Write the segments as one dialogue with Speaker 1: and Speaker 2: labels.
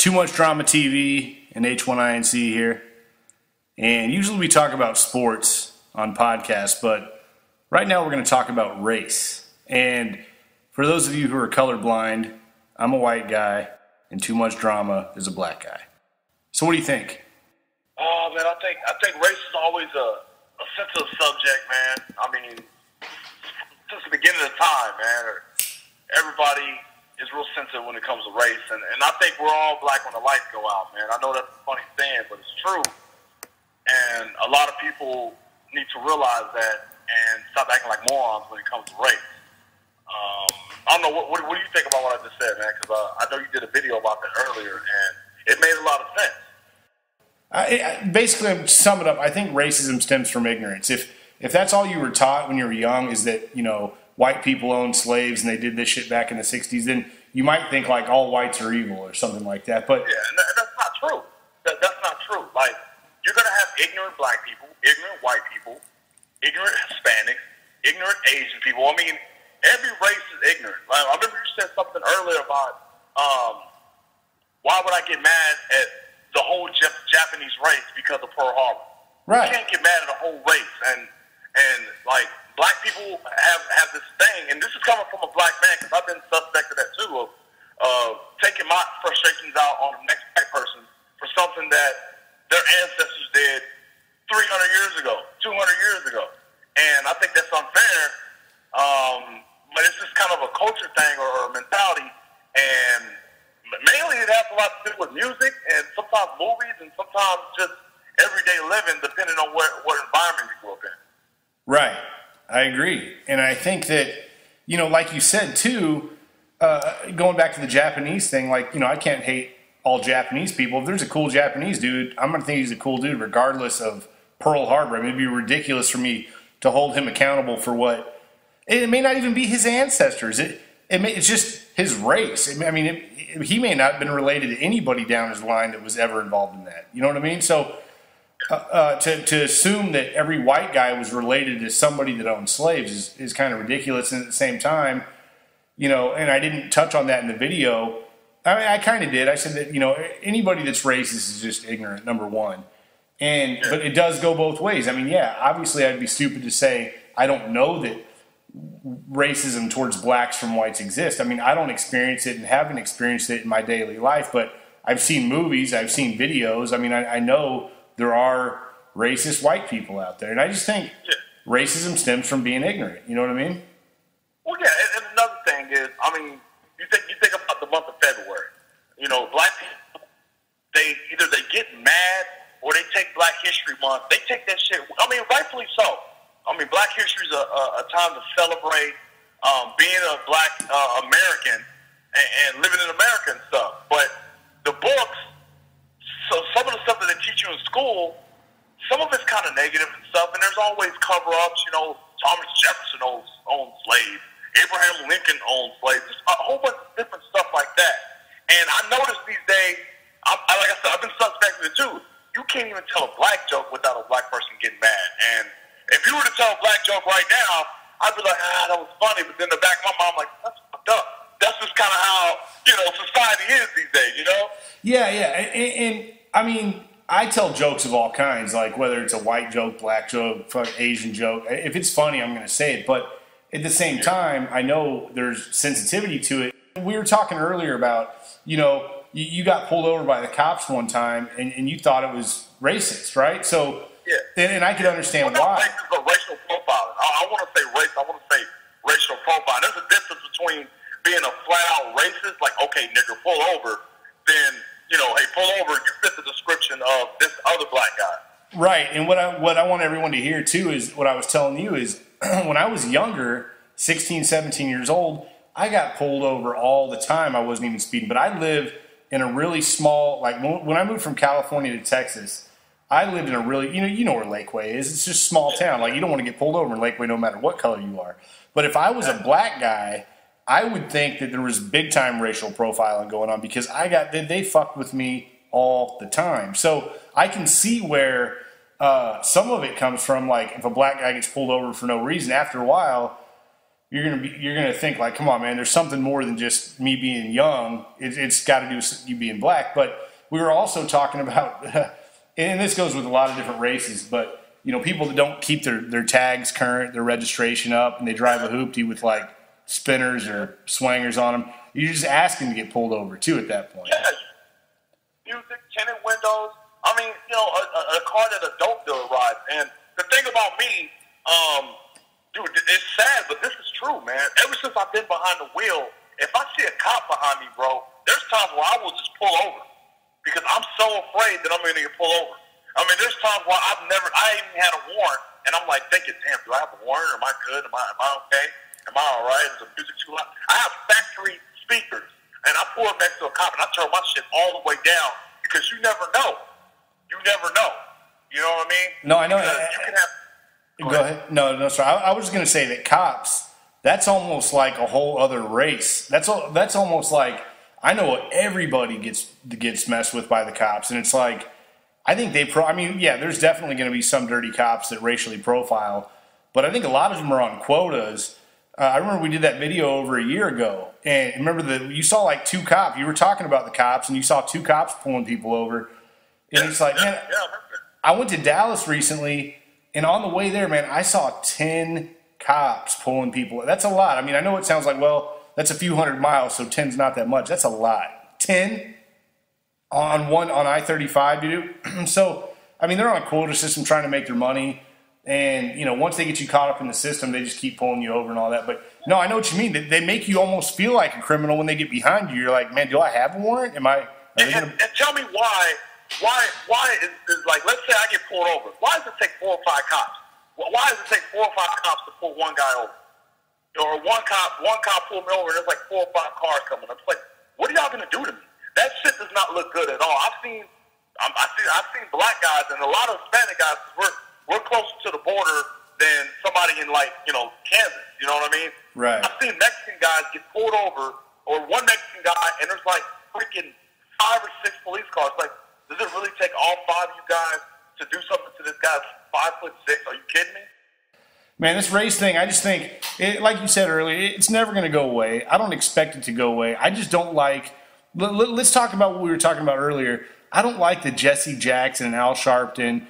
Speaker 1: Too Much Drama TV and H1INC here. And usually we talk about sports on podcasts, but right now we're going to talk about race. And for those of you who are colorblind, I'm a white guy, and Too Much Drama is a black guy. So what do you think?
Speaker 2: Oh, man, I think race is always a sensitive subject, man. I mean, since the beginning of time, man, everybody is real sensitive when it comes to race. And I think we're all black when the lights go out, man. I know that's a funny saying, but it's true. And a lot of people need to realize that and stop acting like morons when it comes to race. I don't know, what do you think about what I just said, man? Because I know you did a video about that earlier, and it made a lot of sense.
Speaker 1: Basically, to sum it up, I think racism stems from ignorance. If that's all you were taught when you were young is that, white people owned slaves and they did this shit back in the 60s, then you might think like all whites are evil or something like that. But
Speaker 2: yeah, and that's not true. That's not true. Like, you're going to have ignorant black people, ignorant white people, ignorant Hispanics, ignorant Asian people. I mean, every race is ignorant. Like, I remember you said something earlier about why would I get mad at the whole Japanese race because of Pearl Harbor?
Speaker 1: Right.
Speaker 2: You can't get mad at the whole race. And like, black people have this thing, and this is coming from a black man, because I've been suspect of that too, of taking my frustrations out on the next black person for something that their ancestors did 300 years ago, 200 years ago. And I think that's unfair, but it's just kind of a culture thing or a mentality, and mainly it has a lot to do with music and sometimes movies and sometimes just everyday living, depending on what environment you grew up in.
Speaker 1: Right. I agree. And I think that, like you said, too, going back to the Japanese thing, like, I can't hate all Japanese people. If there's a cool Japanese dude, I'm going to think he's a cool dude regardless of Pearl Harbor. I mean, it'd be ridiculous for me to hold him accountable for what – it may not even be his ancestors. It's just his race. I mean, he may not have been related to anybody down his line that was ever involved in that. You know what I mean? So – to assume that every white guy was related to somebody that owned slaves is kind of ridiculous. And at the same time, and I didn't touch on that in the video. I mean, I kind of did. I said that, anybody that's racist is just ignorant, number one. But it does go both ways. I mean, yeah, obviously I'd be stupid to say I don't know that racism towards blacks from whites exists. I mean, I don't experience it and haven't experienced it in my daily life, but I've seen movies, I've seen videos. I mean, I know there are racist white people out there. And I just think racism stems from being ignorant. You know what I mean?
Speaker 2: Well, yeah, and another thing is, I mean, you think about the month of February. Black people, they get mad or they take Black History Month. They take that shit, I mean, rightfully so. I mean, Black History is a time to celebrate being a Black American and living in America and stuff. But the books, so some of the stuff that they teach you in school, some of it's kind of negative and stuff, and there's always cover-ups. Thomas Jefferson owned slaves. Abraham Lincoln owned slaves. Just a whole bunch of different stuff like that. And I noticed these days, like I said, I've been suspect of it too. You can't even tell a black joke without a black person getting mad. And if you were to tell a black joke right now, I'd be like, that was funny. But then in the back of my mind, I'm like, that's fucked up. That's just kind of how, society is these days,
Speaker 1: Yeah, and I mean, I tell jokes of all kinds, like whether it's a white joke, black joke, Asian joke. If it's funny, I'm going to say it. But at the same time, I know there's sensitivity to it. We were talking earlier about, you got pulled over by the cops one time, and you thought it was racist, right? So, and I could understand why.
Speaker 2: Racist, but racial profiling. I want to say race. I want to say racial profiling. There's a difference between being a flat-out racist, like, okay, nigger, pull over, then, hey, pull over, you fit the description of this other black guy.
Speaker 1: Right, and what I want everyone to hear, too, is what I was telling you is when I was younger, 16, 17 years old, I got pulled over all the time. I wasn't even speeding, but I lived in a really small, like when I moved from California to Texas, I lived in a really, you know where Lakeway is. It's just a small town. Like, you don't want to get pulled over in Lakeway no matter what color you are. But if I was a black guy, I would think that there was big-time racial profiling going on because they fucked with me all the time. So I can see where some of it comes from, like if a black guy gets pulled over for no reason, after a while, you're gonna think like, come on, man, there's something more than just me being young. It's got to do with you being black. But we were also talking about, and this goes with a lot of different races, but people that don't keep their tags current, their registration up, and they drive a hoopty with like spinners or swangers on them. You're just asking to get pulled over too at that point.
Speaker 2: Yeah, music, tinted windows. I mean, a car that a dope dealer rides. And the thing about me, dude, it's sad, but this is true, man. Ever since I've been behind the wheel, if I see a cop behind me, bro, there's times where I will just pull over because I'm so afraid that I'm going to get pulled over. I mean, there's times where I ain't even had a warrant, and I'm like thinking, damn, do I have a warrant? Am I good? Am I okay? Am I all right? Is the music too loud? I have factory speakers, and I pull up next to a cop, and I turn my shit all the way down because you never know. You never know. You know what I mean?
Speaker 1: No, I know.
Speaker 2: You can have.
Speaker 1: Go ahead. No, sorry. I was just going to say that cops, that's almost like a whole other race. That's almost like, I know everybody gets messed with by the cops, and it's like, I think there's definitely going to be some dirty cops that racially profile, but I think a lot of them are on quotas. I remember we did that video over a year ago, and remember you saw like two cops. You were talking about the cops, and you saw two cops pulling people over, and it's like, man, I went to Dallas recently, and on the way there, man, I saw 10 cops pulling people. That's a lot. I mean, I know it sounds like, well, that's a few hundred miles, so 10's not that much. That's a lot. 10 on I-35, dude. So, I mean, they're on a quota system trying to make their money. And, once they get you caught up in the system, they just keep pulling you over and all that. But, no, I know what you mean. They make you almost feel like a criminal when they get behind you. You're like, man, do I have a warrant? And
Speaker 2: tell me why is like, let's say I get pulled over. Why does it take 4 or 5 cops? Why does it take 4 or 5 cops to pull one guy over? Or one cop pulled me over, and there's like 4 or 5 cars coming. I'm like, what are y'all going to do to me? That shit does not look good at all. I've seen black guys and a lot of Hispanic guys. We're closer to the border than somebody in Kansas. You know what I mean?
Speaker 1: Right.
Speaker 2: I've seen Mexican guys get pulled over, or one Mexican guy, and there's like freaking 5 or 6 police cars. Like, does it really take all 5 of you guys to do something to this guy's 5'6"? Are you kidding me?
Speaker 1: Man, this race thing, I just think, like you said earlier, it's never going to go away. I don't expect it to go away. I just don't like. Let's talk about what we were talking about earlier. I don't like the Jesse Jackson and Al Sharpton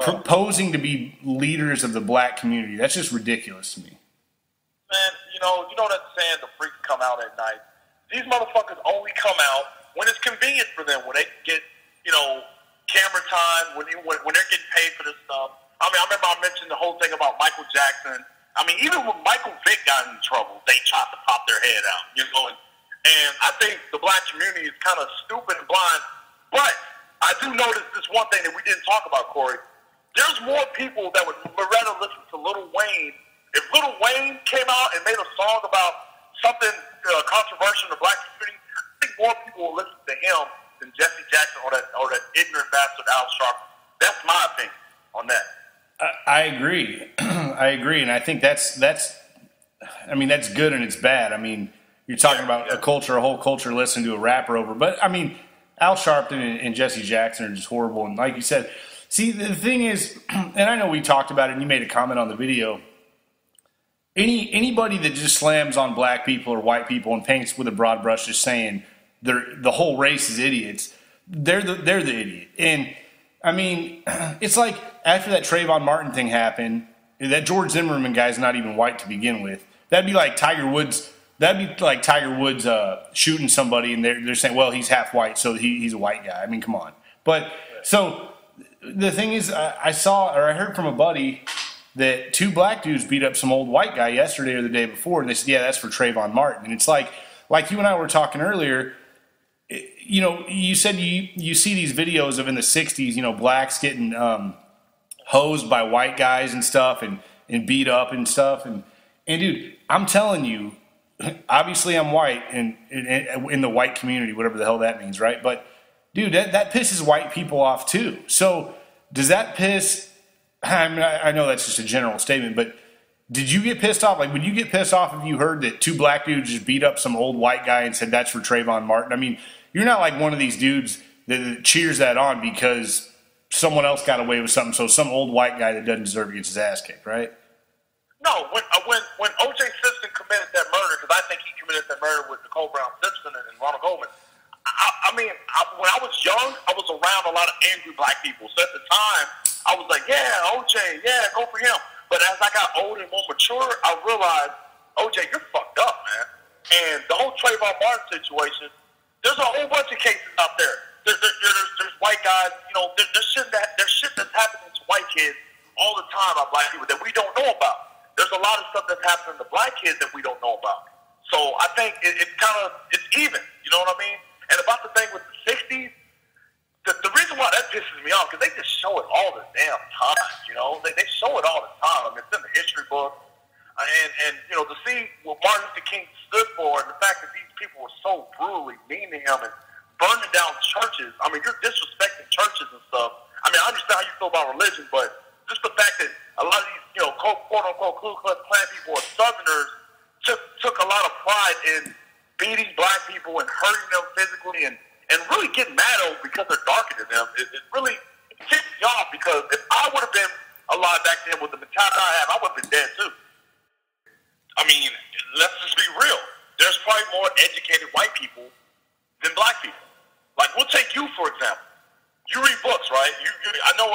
Speaker 1: proposing to be leaders of the black community. That's just ridiculous to me.
Speaker 2: Man, you know that saying, the freaks come out at night. These motherfuckers only come out when it's convenient for them, when they get, camera time, when they're getting paid for this stuff. I mean, I remember I mentioned the whole thing about Michael Jackson. I mean, even when Michael Vick got in trouble, they tried to pop their head out, And I think the black community is kind of stupid and blind. But I do notice this one thing that we didn't talk about, Corey. There's more people that would rather listen to Lil Wayne. If Lil Wayne came out and made a song about something controversial in the black community, I think more people will listen to him than Jesse Jackson or that ignorant bastard Al Sharpton. That's my opinion on that.
Speaker 1: I agree. I agree, and I think that's good and it's bad. I mean, you're talking about a whole culture listening to a rapper over. But, I mean, Al Sharpton and Jesse Jackson are just horrible. And like you said, see, the thing is, and I know we talked about it and you made a comment on the video, anybody that just slams on black people or white people and paints with a broad brush just saying the whole race is idiots, they're the idiot. And, I mean, it's like after that Trayvon Martin thing happened, that George Zimmerman guy's not even white to begin with. That'd be like Tiger Woods shooting somebody, and they're saying, well, he's half white, so he's a white guy. I mean, come on. But so the thing is, I heard from a buddy that 2 black dudes beat up some old white guy yesterday or the day before, and they said, yeah, that's for Trayvon Martin. And it's like you and I were talking earlier. You said you see these videos of in the 60s, blacks getting hosed by white guys and stuff and beat up and stuff. And dude, I'm telling you, obviously I'm white and in the white community, whatever the hell that means, right? But, dude, that pisses white people off too. So does that piss – I mean, I know that's just a general statement, but did you get pissed off? Like, would you get pissed off if you heard that 2 black dudes just beat up some old white guy and said that's for Trayvon Martin? I mean, you're not like one of these dudes that cheers that on because someone else got away with something, so some old white guy that doesn't deserve to get his ass kicked, right?
Speaker 2: No, when O.J. Simpson committed that murder, because I think he committed that murder with Nicole Brown Simpson and Ronald Goldman. When I was young, I was around a lot of angry black people. So at the time, I was like, yeah, OJ, yeah, go for him. But as I got older and more mature, I realized, OJ, you're fucked up, man. And the whole Trayvon Martin situation, there's a whole bunch of cases out there. There's white guys, there's shit that's happening to white kids all the time about black people that we don't know about. There's a lot of stuff that's happening to black kids that we don't know about. So I think it's even, you know what I mean? And about the thing with the 60s, the reason why that pisses me off, because they just show it all the damn time, They show it all the time. I mean, it's in the history book. And to see what Martin Luther King stood for and the fact that these people were so brutally mean to him and burning down churches. I mean, you're disrespecting churches and stuff. I mean, I understand how you feel about religion, but just the fact that a lot of these, quote-unquote Ku Klux Klan people or Southerners took a lot of pride in beating black people and hurting them physically and really getting mad over because they're darker than them. It really ticked me off, because if I would have been alive back then with the mentality I have, I would have been dead too. I mean, let's just be real. There's probably more educated white people than black people. Like, we'll take you, for example. You read books, right? I know,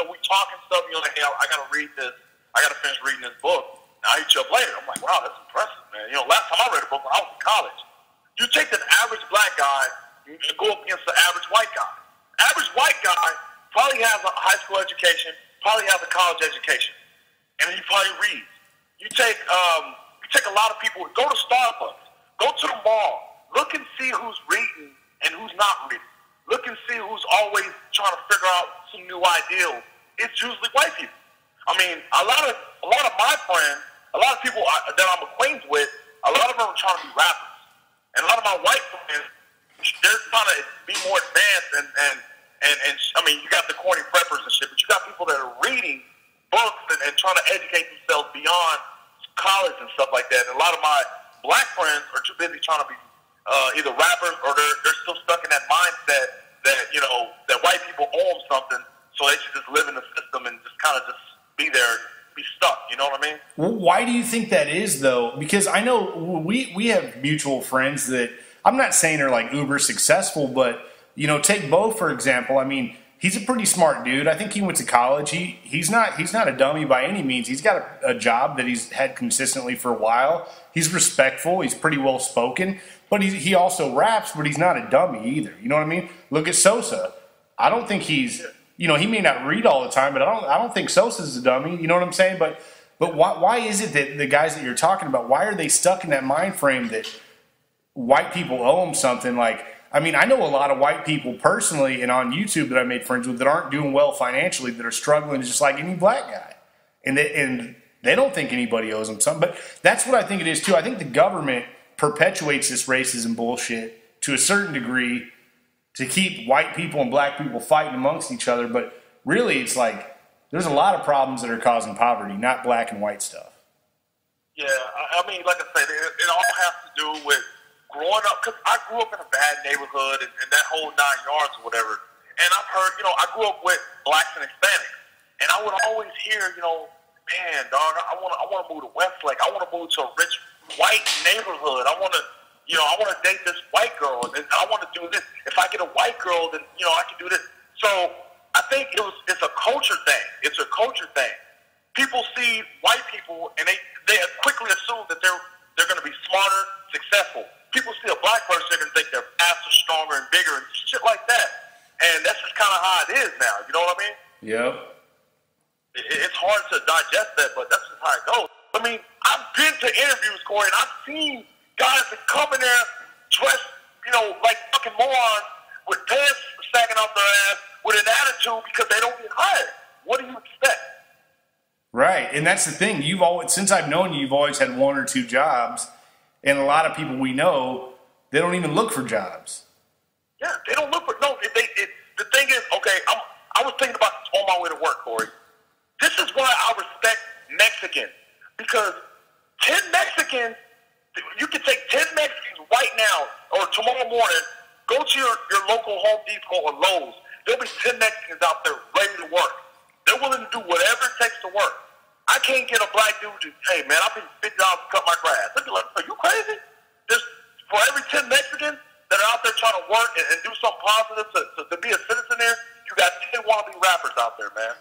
Speaker 2: we talk and stuff, you're like, hey, I got to read this. I got to finish reading this book. And I'll hit you up later. I'm like, wow, that's impressive, man. Last time I read a book when I was in college. You take an average black guy and go up against the average white guy. Average white guy probably has a high school education, probably has a college education, and he probably reads. You take a lot of people, go to Starbucks, go to the mall, look and see who's reading and who's not reading. Look and see who's always trying to figure out some new ideals. It's usually white people. I mean, a lot of my friends, a lot of people that I'm acquainted with, a lot of them are trying to be rappers. And a lot of my white friends, they're trying to be more advanced and I mean, you got the corny preppers and shit, but you got people that are reading books and trying to educate themselves beyond college and stuff like that. And a lot of my black friends are too busy trying to be either rappers or they're still stuck in that mindset that, that white people owe them something, so they should just live in the system and just kind of just be there, be stuck. You know what I mean?
Speaker 1: Well, why do you think that is, though? Because I know we have mutual friends that I'm not saying are like uber successful, but take Bo for example. I mean, he's a pretty smart dude. I think he went to college. He's not a dummy by any means. He's got a job that he's had consistently for a while. He's respectful. He's pretty well spoken, but he also raps. But he's not a dummy either. You know what I mean? Look at Sosa. I don't think he's. He may not read all the time, but I don't think Sosa's a dummy. You know what I'm saying? But why is it that the guys that you're talking about, why are they stuck in that mind frame that white people owe them something? Like, I mean, I know a lot of white people personally and on YouTube that I made friends with that aren't doing well financially, that are struggling just like any black guy. And they don't think anybody owes them something. But that's what I think it is, too. I think the government perpetuates this racism bullshit to a certain degree to keep white people and black people fighting amongst each other. But really, it's like there's a lot of problems that are causing poverty, not black and white stuff.
Speaker 2: Yeah, I mean, like I said, it all has to do with growing up, because I grew up in a bad neighborhood and that whole 9 yards or whatever. And I've heard, I grew up with blacks and Hispanics. And I would always hear, man, dog, I want to move to Westlake. I want to move to a rich white neighborhood. I want to date this white girl. And I want to do this. If I get a white girl, then, I can do this. So I think it's a culture thing. It's a culture thing. People see white people and they quickly assume that they're going to be smarter, successful. People see a black person, they're going to think they're faster, stronger, and bigger, and shit like that. And that's just kind of how it is now. You know what I mean?
Speaker 1: Yep.
Speaker 2: It's hard to digest that, but that's just how it goes. I mean, I've been to interviews, Corey, and I've seen guys that come in there dressed, like fucking morons with pants sagging off their ass with an attitude because they don't get hired. What do you expect?
Speaker 1: Right, and that's the thing. Since I've known you, you've always had one or two jobs. And a lot of people we know, they don't even look for jobs.
Speaker 2: Yeah, they don't look for the thing is, okay, I was thinking about this on my way to work, Corey. This is why I respect Mexicans. Because 10 Mexicans, you can take 10 Mexicans right now or tomorrow morning, go to your local Home Depot or Lowe's. There'll be 10 Mexicans out there ready to work. They're willing to do whatever it takes to work. I can't get a black dude to, hey, man, I'll pay $50 to cut my grass. Look, are you crazy? There's, for every 10 Mexicans that are out there trying to work and do something positive to be a citizen there, you got 10 wannabe rappers out there, man.